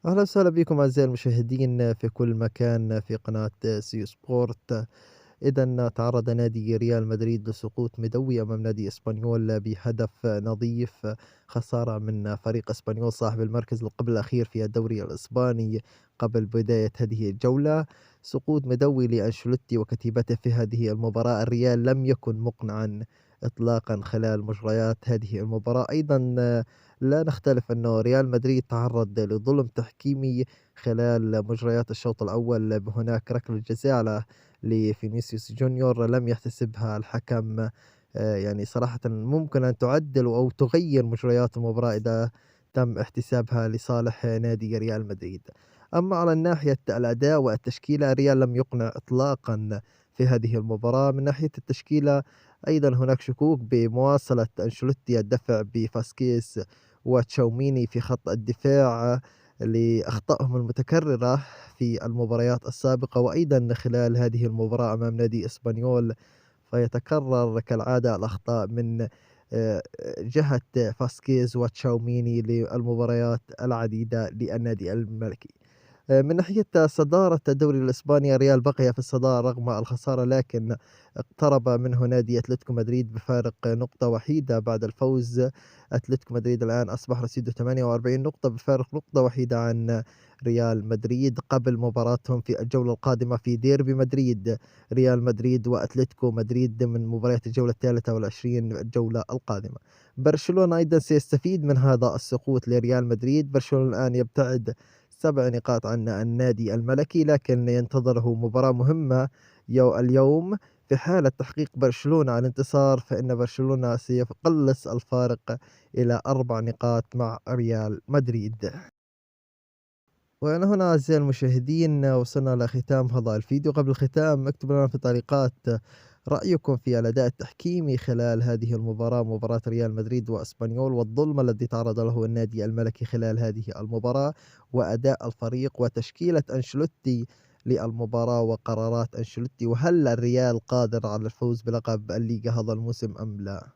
أهلا وسهلا بكم أعزائي المشاهدين في كل مكان في قناة سيو سبورت. إذا تعرض نادي ريال مدريد لسقوط مدوي أمام نادي إسبانيول بهدف نظيف، خسارة من فريق إسبانيول صاحب المركز قبل الأخير في الدوري الإسباني قبل بداية هذه الجولة. سقوط مدوي لأنشيلوتي وكتيبته في هذه المباراة. الريال لم يكن مقنعا إطلاقا خلال مجريات هذه المباراة. أيضا لا نختلف أنه ريال مدريد تعرض لظلم تحكيمي خلال مجريات الشوط الأول، هناك ركلة جزاء على لفينيسيوس جونيور لم يحتسبها الحكم. يعني صراحةً ممكن أن تعدّل أو تغيّر مجريات المباراة إذا تم احتسابها لصالح نادي ريال مدريد. أما على الناحية الأداء والتشكيلة، ريال لم يقنع إطلاقًا في هذه المباراة. من ناحية التشكيلة أيضًا هناك شكوك بمواصلة أنشيلوتي الدفع بفاسكيز وتشاوميني في خط الدفاع لأخطائهم المتكررة في المباريات السابقة، وأيضًا خلال هذه المباراة أمام نادي إسبانيول، فيتكرر كالعادة الأخطاء من جهة فاسكيز وتشاوميني للمباريات العديدة للنادي الملكي. من ناحية صدارة الدوري الإسباني، الريال بقي في الصدارة رغم الخسارة، لكن اقترب منه نادي أتلتيكو مدريد بفارق نقطة وحيدة بعد الفوز. أتلتيكو مدريد الآن أصبح رصيده 48 نقطة بفارق نقطة وحيدة عن ريال مدريد قبل مباراتهم في الجولة القادمة في ديربي مدريد. ريال مدريد وأتلتيكو مدريد من مباريات الجولة الثالثة والعشرين الجولة القادمة. برشلونة أيضا سيستفيد من هذا السقوط لريال مدريد. برشلونة الآن يبتعد 7 نقاط عن النادي الملكي، لكن ينتظره مباراة مهمة اليوم. في حالة تحقيق برشلونة على الانتصار فإن برشلونة سيقلص الفارق إلى 4 نقاط مع ريال مدريد. وأنا هنا أعزائي المشاهدين وصلنا لختام هذا الفيديو. قبل الختام اكتبوا لنا في التعليقات رأيكم في الأداء التحكيمي خلال هذه المباراة، مباراة ريال مدريد وإسبانيول، والظلم الذي تعرض له النادي الملكي خلال هذه المباراة، وأداء الفريق وتشكيلة أنشيلوتي للمباراة وقرارات أنشيلوتي، وهل الريال قادر على الفوز بلقب الليغا هذا الموسم أم لا؟